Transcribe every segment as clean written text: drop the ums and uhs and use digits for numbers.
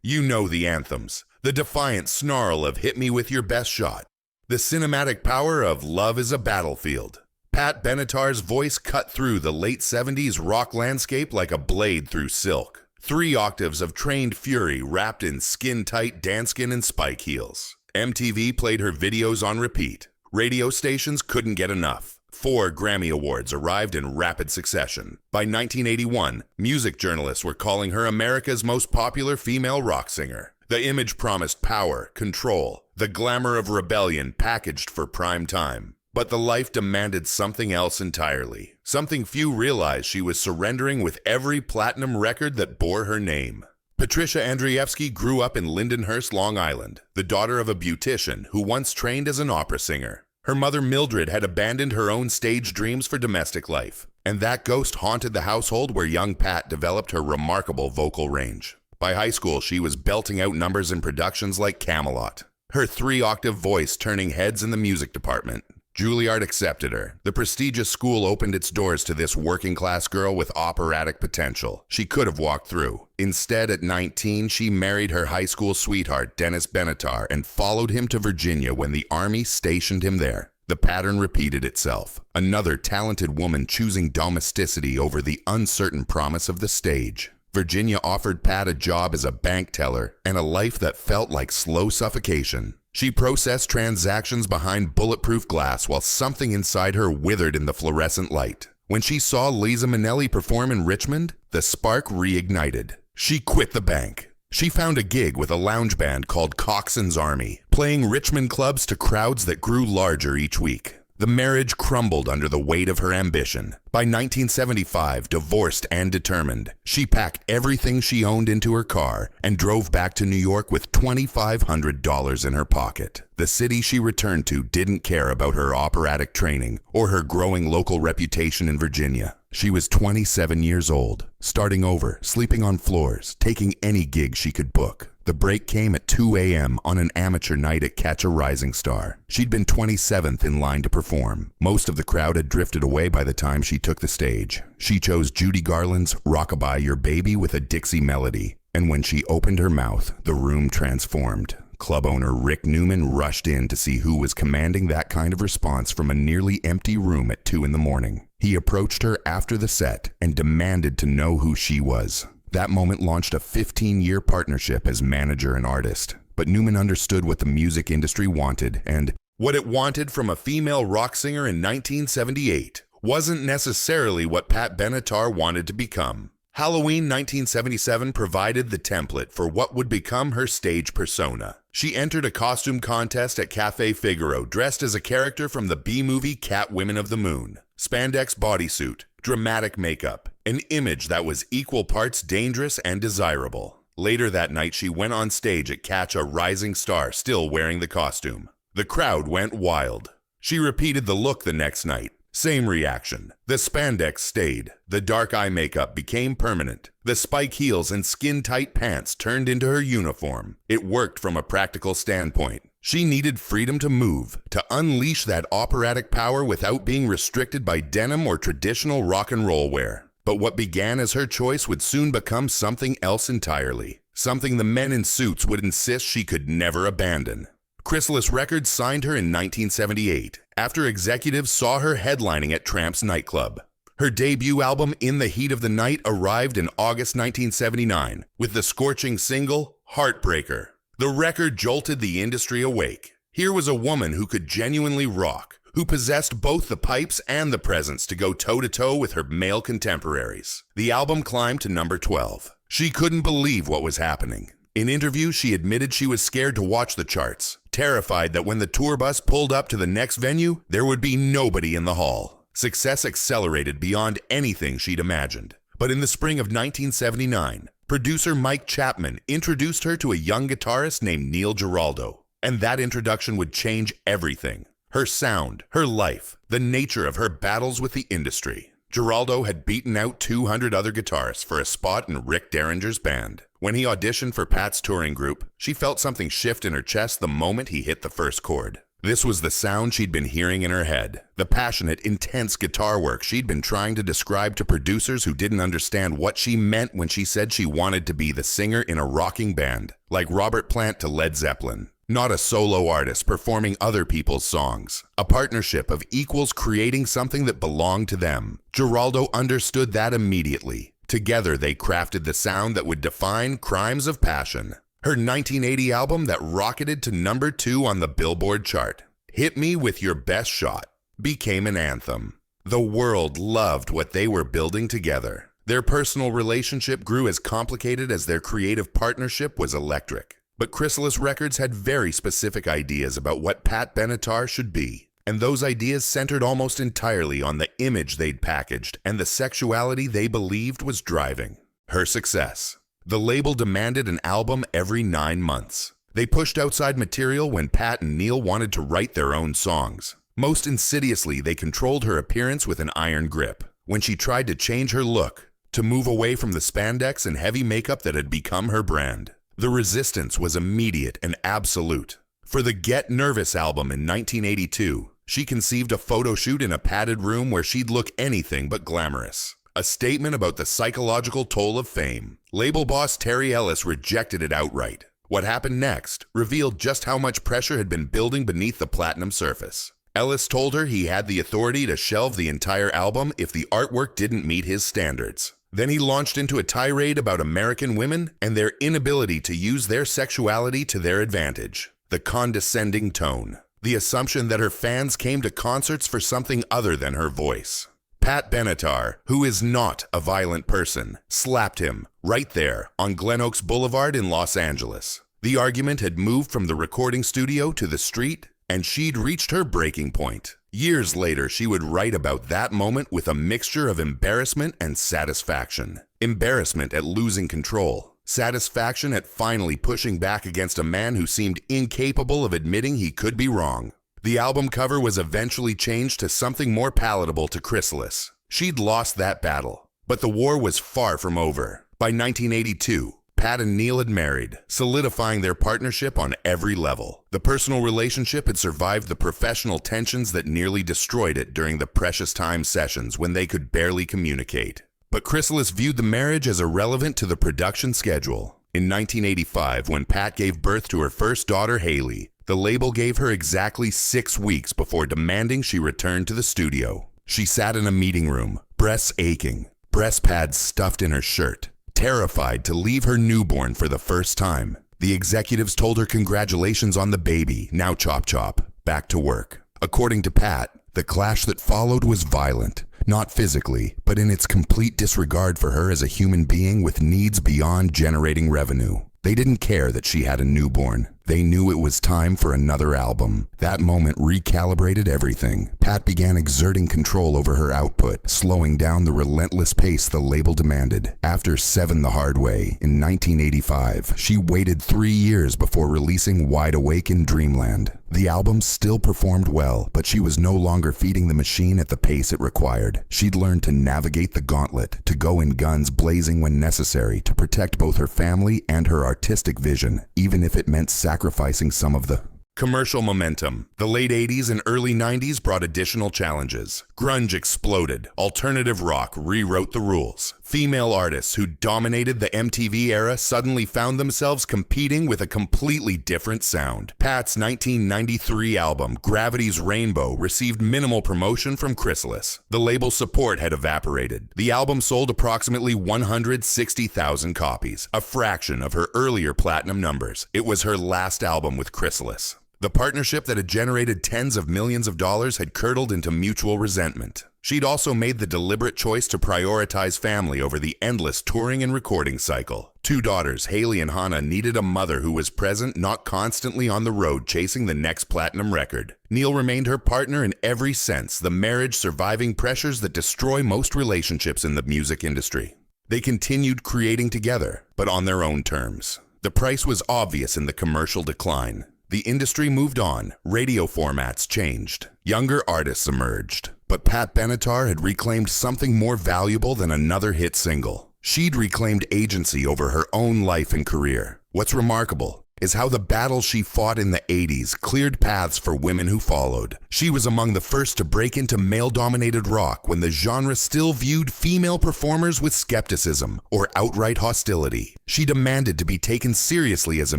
You know the anthems, the defiant snarl of "Hit me with your best shot," the cinematic power of "Love is a battlefield." Pat Benatar's voice cut through the late 70s rock landscape like a blade through silk. 3 octaves of trained fury wrapped in skin-tight Danskin and spike heels. MTV played her videos on repeat. Radio stations couldn't get enough. 4 Grammy Awards arrived in rapid succession. By 1981, music journalists were calling her America's most popular female rock singer. The image promised power, control, the glamour of rebellion packaged for prime time. But the life demanded something else entirely. Something few realized she was surrendering with every platinum record that bore her name. Patricia Andreevsky grew up in Lindenhurst, Long Island, the daughter of a beautician who once trained as an opera singer. Her mother Mildred had abandoned her own stage dreams for domestic life, and that ghost haunted the household where young Pat developed her remarkable vocal range. By high school, she was belting out numbers in productions like Camelot, her 3-octave voice turning heads in the music department. Juilliard accepted her. The prestigious school opened its doors to this working-class girl with operatic potential. She could have walked through. Instead, at 19, she married her high school sweetheart, Dennis Benatar, and followed him to Virginia when the Army stationed him there. The pattern repeated itself. Another talented woman choosing domesticity over the uncertain promise of the stage. Virginia offered Pat a job as a bank teller and a life that felt like slow suffocation. She processed transactions behind bulletproof glass while something inside her withered in the fluorescent light. When she saw Liza Minnelli perform in Richmond, the spark reignited. She quit the bank. She found a gig with a lounge band called Coxswain's Army, playing Richmond clubs to crowds that grew larger each week. The marriage crumbled under the weight of her ambition. By 1975, divorced and determined, she packed everything she owned into her car and drove back to New York with $2,500 in her pocket. The city she returned to didn't care about her operatic training or her growing local reputation in Virginia. She was 27 years old, starting over, sleeping on floors, taking any gig she could book. The break came at 2 a.m. on an amateur night at Catch a Rising Star. She'd been 27th in line to perform. Most of the crowd had drifted away by the time she took the stage. She chose Judy Garland's "Rockabye Your Baby" with a Dixie melody. And when she opened her mouth, the room transformed. Club owner Rick Newman rushed in to see who was commanding that kind of response from a nearly empty room at 2 in the morning. He approached her after the set and demanded to know who she was. That moment launched a 15-year partnership as manager and artist. But Newman understood what the music industry wanted, and what it wanted from a female rock singer in 1978 wasn't necessarily what Pat Benatar wanted to become. Halloween 1977 provided the template for what would become her stage persona. She entered a costume contest at Café Figaro dressed as a character from the B-movie Cat Women of the Moon. Spandex bodysuit, dramatic makeup, an image that was equal parts dangerous and desirable. Later that night, she went on stage at Catch a Rising Star, still wearing the costume. The crowd went wild. She repeated the look the next night. Same reaction. The spandex stayed. The dark eye makeup became permanent. The spike heels and skin-tight pants turned into her uniform. It worked from a practical standpoint. She needed freedom to move, to unleash that operatic power without being restricted by denim or traditional rock and roll wear. But what began as her choice would soon become something else entirely. Something the men in suits would insist she could never abandon. Chrysalis Records signed her in 1978, after executives saw her headlining at Tramp's nightclub. Her debut album, In the Heat of the Night, arrived in August 1979, with the scorching single, Heartbreaker. The record jolted the industry awake. Here was a woman who could genuinely rock, who possessed both the pipes and the presence to go toe-to-toe with her male contemporaries. The album climbed to number 12. She couldn't believe what was happening. In interviews, she admitted she was scared to watch the charts, terrified that when the tour bus pulled up to the next venue, there would be nobody in the hall. Success accelerated beyond anything she'd imagined. But in the spring of 1979, producer Mike Chapman introduced her to a young guitarist named Neil Giraldo. And that introduction would change everything. Her sound, her life, the nature of her battles with the industry. Giraldo had beaten out 200 other guitarists for a spot in Rick Derringer's band. When he auditioned for Pat's touring group, she felt something shift in her chest the moment he hit the first chord. This was the sound she'd been hearing in her head, the passionate, intense guitar work she'd been trying to describe to producers who didn't understand what she meant when she said she wanted to be the singer in a rocking band, like Robert Plant to Led Zeppelin. Not a solo artist performing other people's songs. A partnership of equals creating something that belonged to them. Geraldo understood that immediately. Together they crafted the sound that would define Crimes of Passion. Her 1980 album that rocketed to number 2 on the Billboard chart, Hit Me With Your Best Shot, became an anthem. The world loved what they were building together. Their personal relationship grew as complicated as their creative partnership was electric. But Chrysalis Records had very specific ideas about what Pat Benatar should be. And those ideas centered almost entirely on the image they'd packaged and the sexuality they believed was driving her success. The label demanded an album every 9 months. They pushed outside material when Pat and Neil wanted to write their own songs. Most insidiously, they controlled her appearance with an iron grip. When she tried to change her look, to move away from the spandex and heavy makeup that had become her brand, the resistance was immediate and absolute. For the Get Nervous album in 1982, she conceived a photo shoot in a padded room where she'd look anything but glamorous. A statement about the psychological toll of fame. Label boss Terry Ellis rejected it outright. What happened next revealed just how much pressure had been building beneath the platinum surface. Ellis told her he had the authority to shelve the entire album if the artwork didn't meet his standards. Then he launched into a tirade about American women and their inability to use their sexuality to their advantage. The condescending tone. The assumption that her fans came to concerts for something other than her voice. Pat Benatar, who is not a violent person, slapped him right there on Glen Oaks Boulevard in Los Angeles. The argument had moved from the recording studio to the street, and she'd reached her breaking point. Years later, she would write about that moment with a mixture of embarrassment and satisfaction. Embarrassment at losing control. Satisfaction at finally pushing back against a man who seemed incapable of admitting he could be wrong. The album cover was eventually changed to something more palatable to Chrysalis. She'd lost that battle, but the war was far from over. By 1982, Pat and Neil had married, solidifying their partnership on every level. The personal relationship had survived the professional tensions that nearly destroyed it during the precious time sessions when they could barely communicate. But Chrysalis viewed the marriage as irrelevant to the production schedule. In 1985, when Pat gave birth to her first daughter, Haley, the label gave her exactly 6 weeks before demanding she return to the studio. She sat in a meeting room, breasts aching, breast pads stuffed in her shirt, terrified to leave her newborn for the first time. The executives told her congratulations on the baby, now chop chop, back to work. According to Pat, the clash that followed was violent, not physically, but in its complete disregard for her as a human being with needs beyond generating revenue. They didn't care that she had a newborn. They knew it was time for another album. That moment recalibrated everything. Pat began exerting control over her output, slowing down the relentless pace the label demanded. After Seven the Hard Way in 1985, she waited 3 years before releasing Wide Awake in Dreamland. The album still performed well, but she was no longer feeding the machine at the pace it required. She'd learned to navigate the gauntlet, to go in guns blazing when necessary, to protect both her family and her artistic vision, even if it meant sacrificing some of the commercial momentum. The late 80s and early 90s brought additional challenges. Grunge exploded. Alternative rock rewrote the rules. Female artists who dominated the MTV era suddenly found themselves competing with a completely different sound. Pat's 1993 album, Gravity's Rainbow, received minimal promotion from Chrysalis. The label's support had evaporated. The album sold approximately 160,000 copies, a fraction of her earlier platinum numbers. It was her last album with Chrysalis. The partnership that had generated tens of millions of dollars had curdled into mutual resentment. She'd also made the deliberate choice to prioritize family over the endless touring and recording cycle. 2 daughters, Haley and Hannah, needed a mother who was present, not constantly on the road chasing the next platinum record. Neil remained her partner in every sense, the marriage surviving pressures that destroy most relationships in the music industry. They continued creating together, but on their own terms. The price was obvious in the commercial decline. The industry moved on, radio formats changed, younger artists emerged, but Pat Benatar had reclaimed something more valuable than another hit single. She'd reclaimed agency over her own life and career. What's remarkable is how the battles she fought in the 80s cleared paths for women who followed. She was among the first to break into male-dominated rock when the genre still viewed female performers with skepticism or outright hostility. She demanded to be taken seriously as a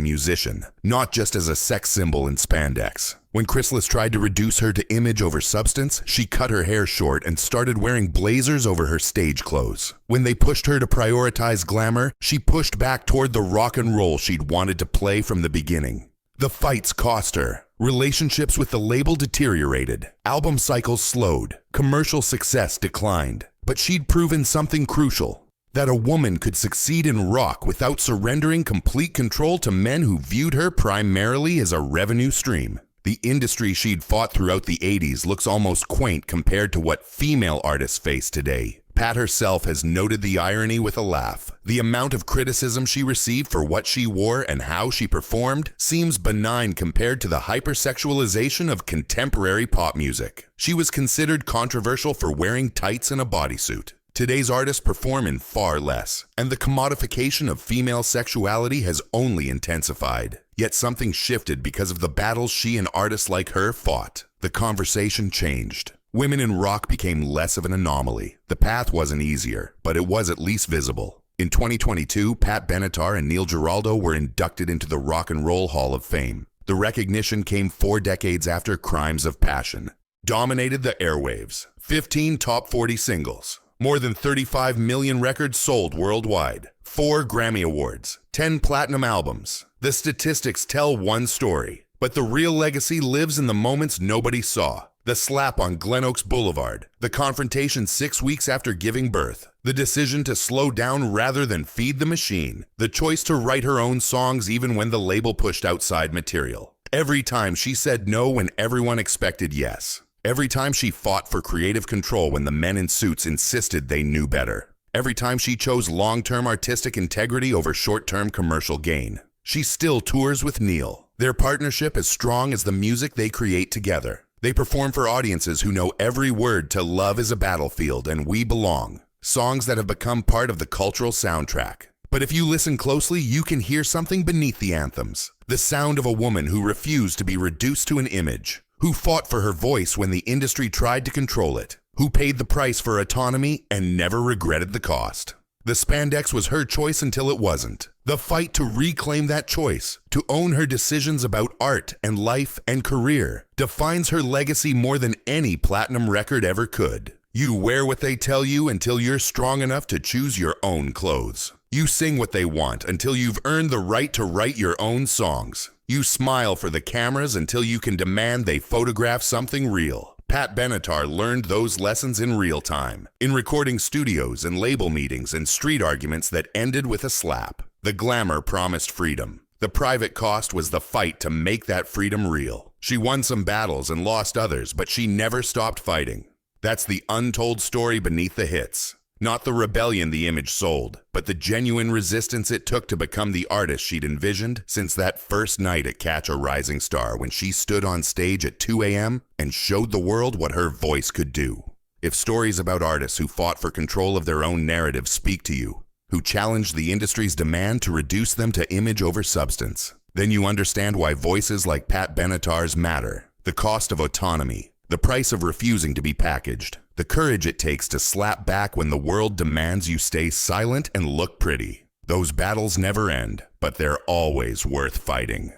musician, not just as a sex symbol in spandex. When Chrysalis tried to reduce her to image over substance, she cut her hair short and started wearing blazers over her stage clothes. When they pushed her to prioritize glamour, she pushed back toward the rock and roll she'd wanted to play from the beginning. The fights cost her. Relationships with the label deteriorated. Album cycles slowed. Commercial success declined. But she'd proven something crucial: that a woman could succeed in rock without surrendering complete control to men who viewed her primarily as a revenue stream. The industry she'd fought throughout the 80s looks almost quaint compared to what female artists face today. Pat herself has noted the irony with a laugh. The amount of criticism she received for what she wore and how she performed seems benign compared to the hypersexualization of contemporary pop music. She was considered controversial for wearing tights and a bodysuit. Today's artists perform in far less, and the commodification of female sexuality has only intensified. Yet something shifted because of the battles she and artists like her fought. The conversation changed. Women in rock became less of an anomaly. The path wasn't easier, but it was at least visible. In 2022, Pat Benatar and Neil Giraldo were inducted into the Rock and Roll Hall of Fame. The recognition came 4 decades after Crimes of Passion dominated the airwaves. 15 top 40 singles. More than 35 million records sold worldwide. 4 Grammy Awards. 10 platinum albums. The statistics tell one story, but the real legacy lives in the moments nobody saw. The slap on Glen Oaks Boulevard. The confrontation 6 weeks after giving birth. The decision to slow down rather than feed the machine. The choice to write her own songs even when the label pushed outside material. Every time she said no when everyone expected yes. Every time she fought for creative control when the men in suits insisted they knew better. Every time she chose long-term artistic integrity over short-term commercial gain. She still tours with Neil. Their partnership is strong as the music they create together. They perform for audiences who know every word to Love is a Battlefield and We Belong, songs that have become part of the cultural soundtrack. But if you listen closely, you can hear something beneath the anthems. The sound of a woman who refused to be reduced to an image, who fought for her voice when the industry tried to control it, who paid the price for autonomy and never regretted the cost. The spandex was her choice until it wasn't. The fight to reclaim that choice, to own her decisions about art and life and career, defines her legacy more than any platinum record ever could. You wear what they tell you until you're strong enough to choose your own clothes. You sing what they want until you've earned the right to write your own songs. You smile for the cameras until you can demand they photograph something real. Pat Benatar learned those lessons in real time, in recording studios and label meetings and street arguments that ended with a slap. The glamour promised freedom. The private cost was the fight to make that freedom real. She won some battles and lost others, but she never stopped fighting. That's the untold story beneath the hits. Not the rebellion the image sold, but the genuine resistance it took to become the artist she'd envisioned since that first night at Catch a Rising Star when she stood on stage at 2 a.m. and showed the world what her voice could do. If stories about artists who fought for control of their own narrative speak to you, who challenged the industry's demand to reduce them to image over substance, then you understand why voices like Pat Benatar's matter. The cost of autonomy, the price of refusing to be packaged, the courage it takes to slap back when the world demands you stay silent and look pretty. Those battles never end, but they're always worth fighting.